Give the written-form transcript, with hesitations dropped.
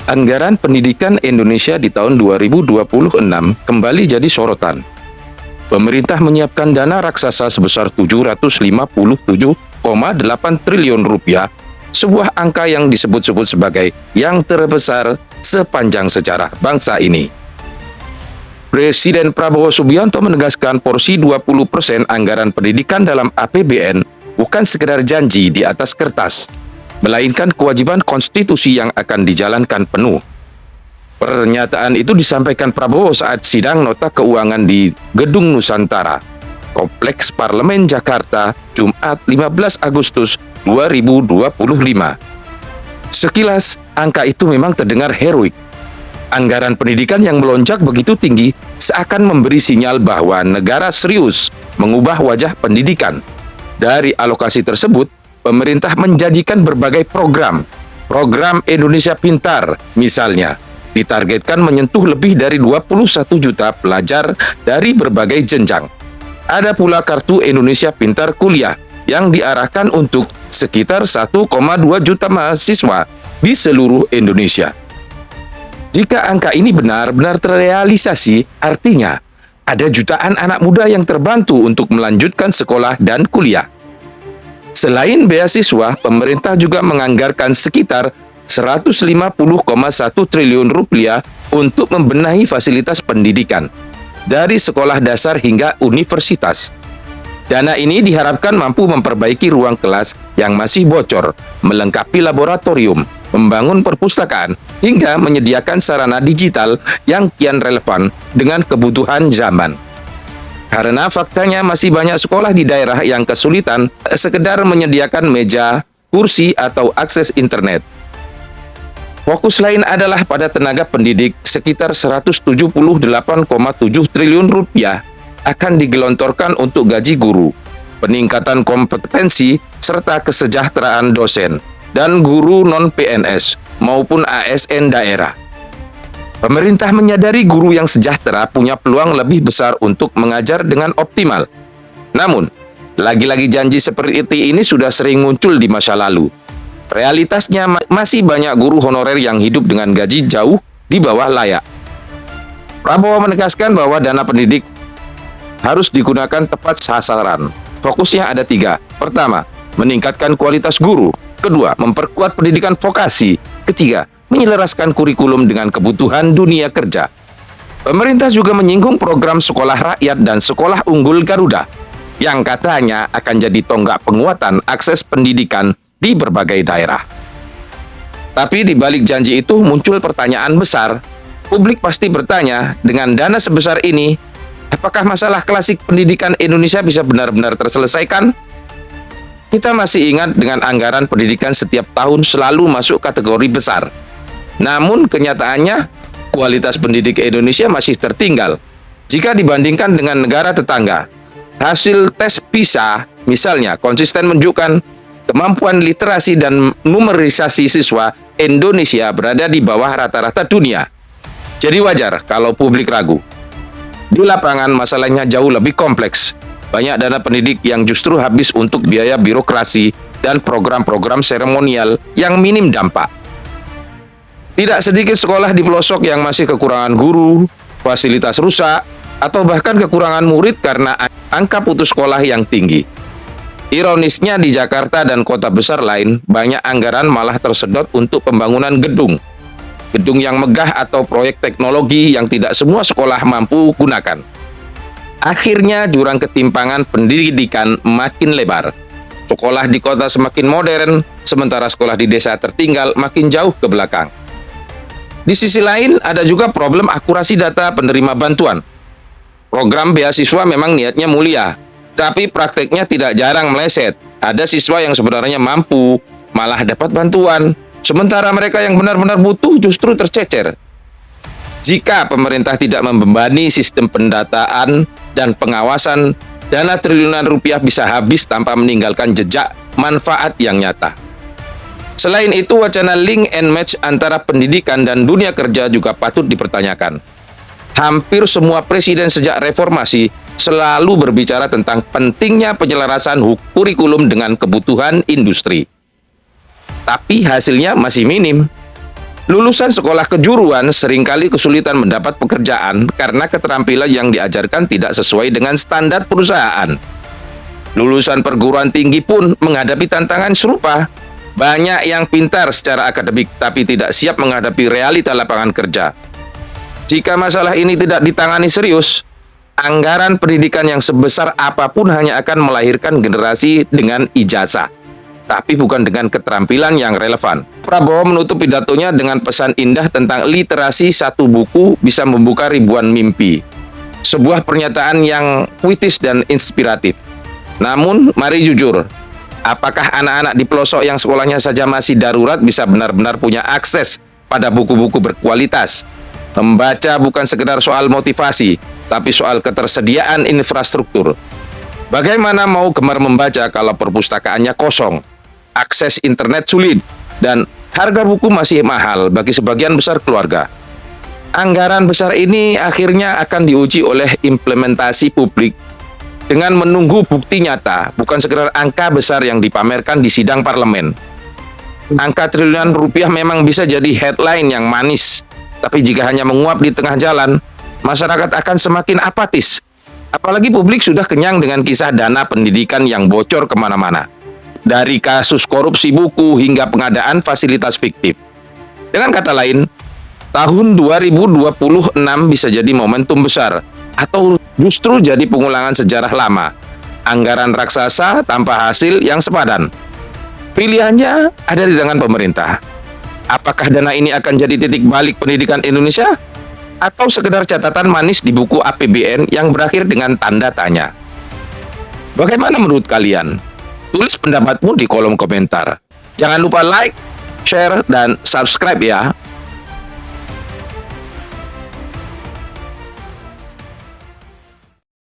Anggaran pendidikan Indonesia di tahun 2026 kembali jadi sorotan. Pemerintah menyiapkan dana raksasa sebesar 757,8 triliun rupiah, sebuah angka yang disebut-sebut sebagai yang terbesar sepanjang sejarah bangsa ini. Presiden Prabowo Subianto menegaskan porsi 20% anggaran pendidikan dalam APBN bukan sekedar janji di atas kertas, melainkan kewajiban konstitusi yang akan dijalankan penuh. Pernyataan itu disampaikan Prabowo saat sidang nota keuangan di Gedung Nusantara, Kompleks Parlemen Jakarta, Jumat 15 Agustus 2025. Sekilas, angka itu memang terdengar heroik. Anggaran pendidikan yang melonjak begitu tinggi seakan memberi sinyal bahwa negara serius mengubah wajah pendidikan. Dari alokasi tersebut, pemerintah menjanjikan berbagai program Indonesia Pintar misalnya, ditargetkan menyentuh lebih dari 21 juta pelajar dari berbagai jenjang. Ada pula Kartu Indonesia Pintar Kuliah yang diarahkan untuk sekitar 1,2 juta mahasiswa di seluruh Indonesia. Jika angka ini benar-benar terrealisasi, artinya ada jutaan anak muda yang terbantu untuk melanjutkan sekolah dan kuliah. Selain beasiswa, pemerintah juga menganggarkan sekitar 150,1 triliun rupiah untuk membenahi fasilitas pendidikan, dari sekolah dasar hingga universitas. Dana ini diharapkan mampu memperbaiki ruang kelas yang masih bocor, melengkapi laboratorium, membangun perpustakaan, hingga menyediakan sarana digital yang kian relevan dengan kebutuhan zaman. Karena faktanya masih banyak sekolah di daerah yang kesulitan sekedar menyediakan meja, kursi, atau akses internet. Fokus lain adalah pada tenaga pendidik, sekitar 178,7 triliun rupiah akan digelontorkan untuk gaji guru, peningkatan kompetensi, serta kesejahteraan dosen dan guru non-PNS maupun ASN daerah. Pemerintah menyadari guru yang sejahtera punya peluang lebih besar untuk mengajar dengan optimal. Namun, lagi-lagi janji seperti ini sudah sering muncul di masa lalu. Realitasnya masih banyak guru honorer yang hidup dengan gaji jauh di bawah layak. Prabowo menegaskan bahwa dana pendidik harus digunakan tepat sasaran. Fokusnya ada 3. Pertama, meningkatkan kualitas guru. Kedua, memperkuat pendidikan vokasi. Ketiga, menyelaraskan kurikulum dengan kebutuhan dunia kerja. Pemerintah juga menyinggung program sekolah rakyat dan sekolah unggul Garuda, yang katanya akan jadi tonggak penguatan akses pendidikan di berbagai daerah. Tapi di balik janji itu muncul pertanyaan besar. Publik pasti bertanya, dengan dana sebesar ini, apakah masalah klasik pendidikan Indonesia bisa benar-benar terselesaikan? Kita masih ingat dengan anggaran pendidikan setiap tahun selalu masuk kategori besar. Namun kenyataannya, kualitas pendidik Indonesia masih tertinggal jika dibandingkan dengan negara tetangga. Hasil tes PISA misalnya konsisten menunjukkan kemampuan literasi dan numerisasi siswa Indonesia berada di bawah rata-rata dunia. Jadi wajar kalau publik ragu. Di lapangan masalahnya jauh lebih kompleks. Banyak dana pendidik yang justru habis untuk biaya birokrasi dan program-program seremonial yang minim dampak. Tidak sedikit sekolah di pelosok yang masih kekurangan guru, fasilitas rusak, atau bahkan kekurangan murid karena angka putus sekolah yang tinggi. Ironisnya di Jakarta dan kota besar lain, banyak anggaran malah tersedot untuk pembangunan gedung yang megah atau proyek teknologi yang tidak semua sekolah mampu gunakan. Akhirnya jurang ketimpangan pendidikan makin lebar. Sekolah di kota semakin modern, sementara sekolah di desa tertinggal makin jauh ke belakang. Di sisi lain, ada juga problem akurasi data penerima bantuan. Program beasiswa memang niatnya mulia, tapi prakteknya tidak jarang meleset. Ada siswa yang sebenarnya mampu, malah dapat bantuan, sementara mereka yang benar-benar butuh justru tercecer. Jika pemerintah tidak membebani sistem pendataan dan pengawasan, dana triliunan rupiah bisa habis tanpa meninggalkan jejak manfaat yang nyata. Selain itu, wacana link and match antara pendidikan dan dunia kerja juga patut dipertanyakan. Hampir semua presiden sejak reformasi selalu berbicara tentang pentingnya penyelarasan kurikulum dengan kebutuhan industri. Tapi hasilnya masih minim. Lulusan sekolah kejuruan seringkali kesulitan mendapat pekerjaan karena keterampilan yang diajarkan tidak sesuai dengan standar perusahaan. Lulusan perguruan tinggi pun menghadapi tantangan serupa. Banyak yang pintar secara akademik tapi tidak siap menghadapi realita lapangan kerja. Jika masalah ini tidak ditangani serius, anggaran pendidikan yang sebesar apapun hanya akan melahirkan generasi dengan ijazah, tapi bukan dengan keterampilan yang relevan. Prabowo menutup pidatonya dengan pesan indah tentang literasi satu buku bisa membuka ribuan mimpi. Sebuah pernyataan yang puitis dan inspiratif. Namun, mari jujur, apakah anak-anak di pelosok yang sekolahnya saja masih darurat bisa benar-benar punya akses pada buku-buku berkualitas? Membaca bukan sekedar soal motivasi, tapi soal ketersediaan infrastruktur. Bagaimana mau gemar membaca kalau perpustakaannya kosong, akses internet sulit, dan harga buku masih mahal bagi sebagian besar keluarga? Anggaran besar ini akhirnya akan diuji oleh implementasi publik dengan menunggu bukti nyata, bukan sekedar angka besar yang dipamerkan di sidang parlemen. Angka triliunan rupiah memang bisa jadi headline yang manis, tapi jika hanya menguap di tengah jalan, masyarakat akan semakin apatis. Apalagi publik sudah kenyang dengan kisah dana pendidikan yang bocor kemana-mana. Dari kasus korupsi buku hingga pengadaan fasilitas fiktif. Dengan kata lain, tahun 2026 bisa jadi momentum besar, atau justru jadi pengulangan sejarah lama. Anggaran raksasa tanpa hasil yang sepadan. Pilihannya ada di tangan pemerintah. Apakah dana ini akan jadi titik balik pendidikan Indonesia? Atau sekedar catatan manis di buku APBN yang berakhir dengan tanda tanya? Bagaimana menurut kalian? Tulis pendapatmu di kolom komentar. Jangan lupa like, share, dan subscribe ya.